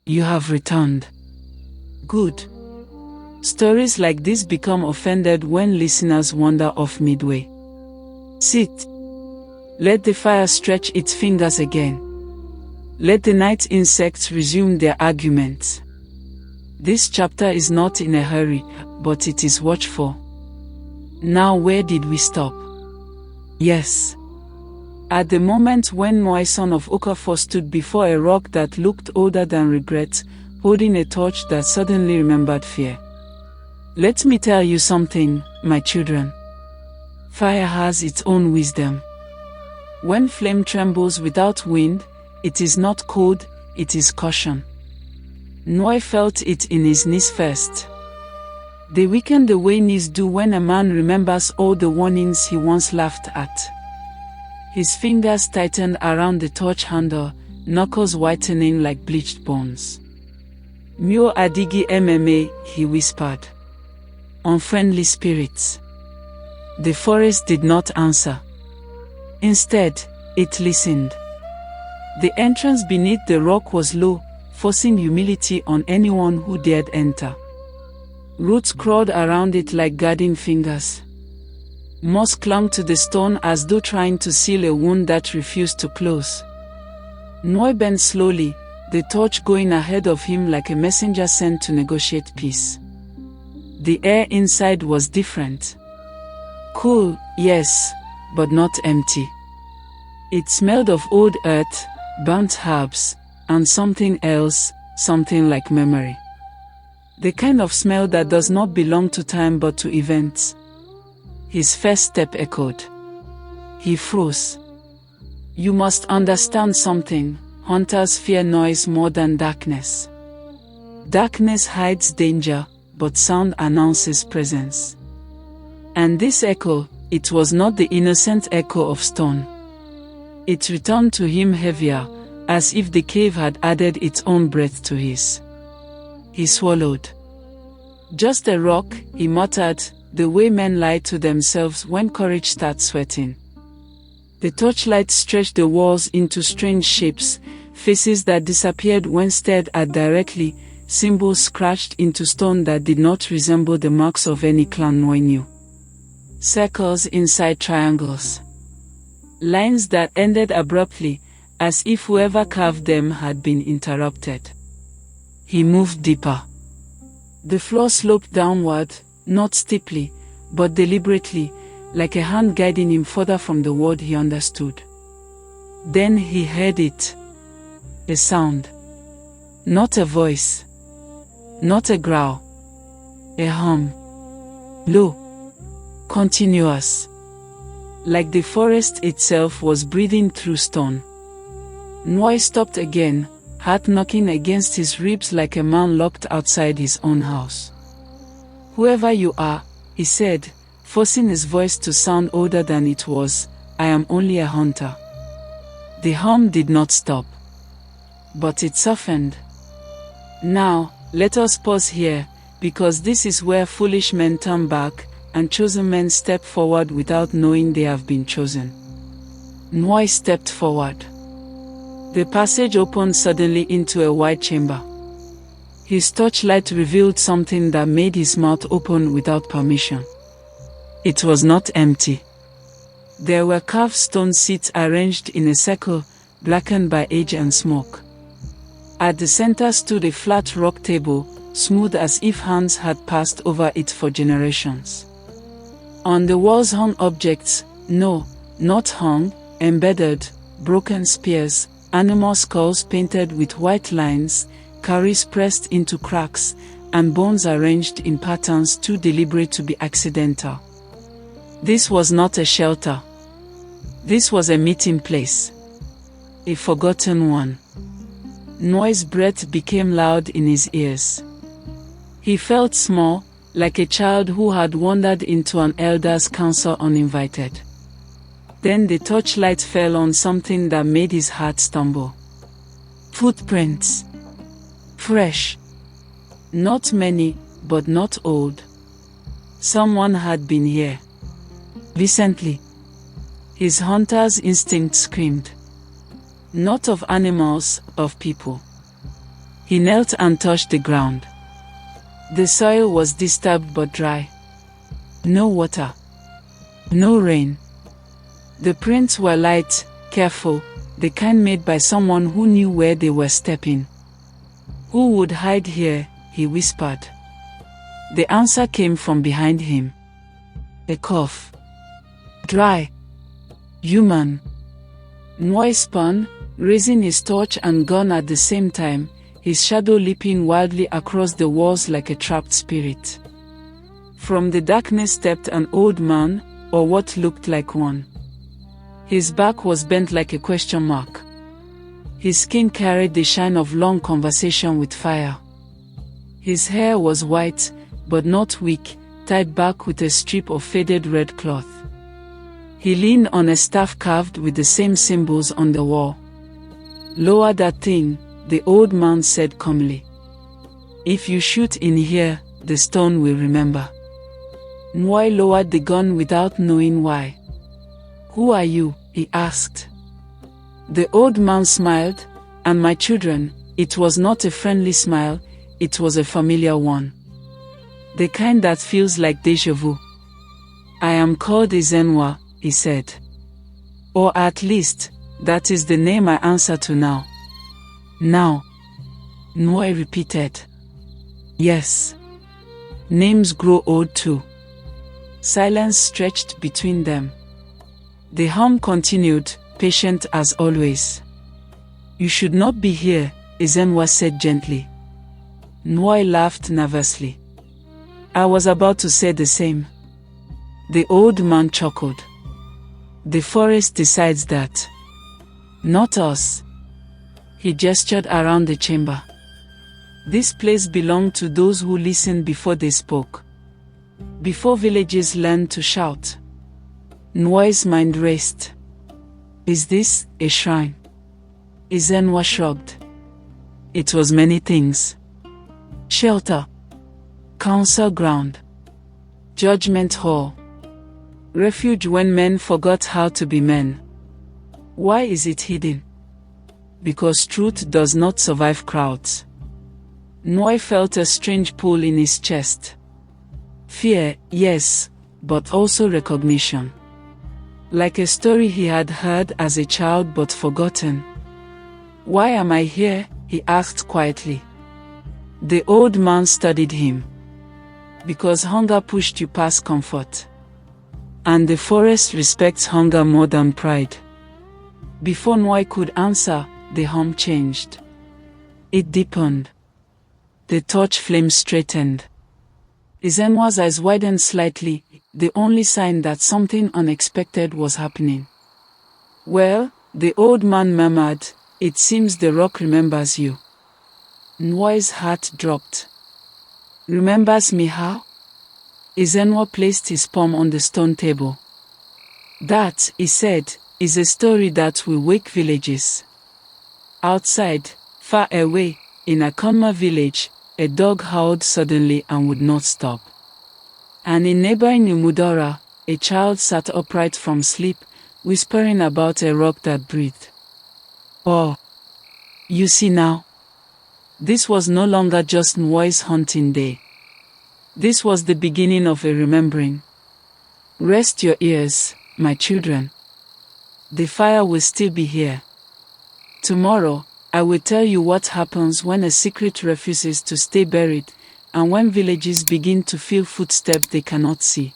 You have returned. Good. Stories like this become offended when listeners wander off midway. Sit. Let the fire stretch its fingers again. Let the night insects resume their arguments. This chapter is not in a hurry, but it is watchful. Now where did we stop? Yes. At the moment when Nwoye son of Okafor stood before a rock that looked older than regret, holding a torch that suddenly remembered fear. Let me tell you something, my children. Fire has its own wisdom. When flame trembles without wind, it is not cold, it is caution. Nwoye felt it in his knees first. They weaken the way knees do when a man remembers all the warnings he once laughed at. His fingers tightened around the torch handle, knuckles whitening like bleached bones. Mio adigi MMA, he whispered. Unfriendly spirits. The forest did not answer. Instead, it listened. The entrance beneath the rock was low, forcing humility on anyone who dared enter. Roots crawled around it like guarding fingers. Moss clung to the stone as though trying to seal a wound that refused to close. Nwoye bent slowly, the torch going ahead of him like a messenger sent to negotiate peace. The air inside was different. Cool, yes, but not empty. It smelled of old earth, burnt herbs, and something else, something like memory. The kind of smell that does not belong to time but to events. His first step echoed. He froze. You must understand something, hunters fear noise more than darkness. Darkness hides danger, but sound announces presence. And this echo, it was not the innocent echo of stone. It returned to him heavier, as if the cave had added its own breath to his. He swallowed. Just a rock, he muttered, the way men lie to themselves when courage starts sweating. The torchlight stretched the walls into strange shapes, faces that disappeared when stared at directly, symbols scratched into stone that did not resemble the marks of any clan Nwoye knew. Circles inside triangles. Lines that ended abruptly, as if whoever carved them had been interrupted. He moved deeper. The floor sloped downward, not steeply, but deliberately, like a hand guiding him further from the world he understood. Then he heard it. A sound. Not a voice. Not a growl. A hum. Low. Continuous. Like the forest itself was breathing through stone. Nwoye stopped again, heart knocking against his ribs like a man locked outside his own house. Whoever you are, he said, forcing his voice to sound older than it was, I am only a hunter. The hum did not stop. But it softened. Now, let us pause here, because this is where foolish men turn back, and chosen men step forward without knowing they have been chosen. Nwoye stepped forward. The passage opened suddenly into a wide chamber. His torchlight revealed something that made his mouth open without permission. It was not empty. There were carved stone seats arranged in a circle, blackened by age and smoke. At the center stood a flat rock table, smooth as if hands had passed over it for generations. On the walls hung objects, no, not hung, embedded, broken spears, animal skulls painted with white lines, cowries pressed into cracks, and bones arranged in patterns too deliberate to be accidental. This was not a shelter. This was a meeting place. A forgotten one. Nwoye's breath became loud in his ears. He felt small, like a child who had wandered into an elder's council uninvited. Then the torchlight fell on something that made his heart stumble. Footprints. Fresh. Not many, but not old. Someone had been here. Recently. His hunter's instinct screamed. Not of animals, of people. He knelt and touched the ground. The soil was disturbed but dry. No water. No rain. The prints were light, careful, the kind made by someone who knew where they were stepping. Who would hide here? He whispered. The answer came from behind him. A cough. Dry. Human. Nwoye spun, raising his torch and gun at the same time, his shadow leaping wildly across the walls like a trapped spirit. From the darkness stepped an old man, or what looked like one. His back was bent like a question mark. His skin carried the shine of long conversation with fire. His hair was white, but not weak, tied back with a strip of faded red cloth. He leaned on a staff carved with the same symbols on the wall. "Lower that thing," the old man said calmly. "If you shoot in here, the stone will remember." Nwoye lowered the gun without knowing why. "Who are you?" he asked. The old man smiled, and my children, it was not a friendly smile, it was a familiar one. The kind that feels like déjà vu. "I am called Ezenwa," he said. "Or at least, that is the name I answer to now." "Now?" Nwoye repeated. "Yes. Names grow old too." Silence stretched between them. The hum continued, patient as always. "You should not be here," Ezenwa said gently. Nwoye laughed nervously. "I was about to say the same." The old man chuckled. "The forest decides that. Not us." He gestured around the chamber. "This place belonged to those who listened before they spoke. Before villages learned to shout." Nwoye's mind raced. "Is this a shrine?" Ezenwa shrugged. "It was many things. Shelter. Council ground. Judgment hall. Refuge when men forgot how to be men. Why is it hidden? Because truth does not survive crowds." Nwoye felt a strange pull in his chest. Fear, yes, but also recognition. Like a story he had heard as a child but forgotten. "Why am I here?" he asked quietly. The old man studied him. "Because hunger pushed you past comfort. And the forest respects hunger more than pride." Before Nwoye could answer, the hum changed. It deepened. The torch flame straightened. Ezenwa's eyes widened slightly, the only sign that something unexpected was happening. "Well," the old man murmured, "it seems the rock remembers you." Nwoye's heart dropped. "Remembers me how?" Ezenwa placed his palm on the stone table. "That," he said, "is a story that will wake villages." Outside, far away, in a Kanma village, a dog howled suddenly and would not stop. And in neighboring Umudora, a child sat upright from sleep, whispering about a rock that breathed. "Oh, you see now?" This was no longer just Nwoye's hunting day. This was the beginning of a remembering. Rest your ears, my children. The fire will still be here. Tomorrow, I will tell you what happens when a secret refuses to stay buried, and when villages begin to feel footsteps they cannot see.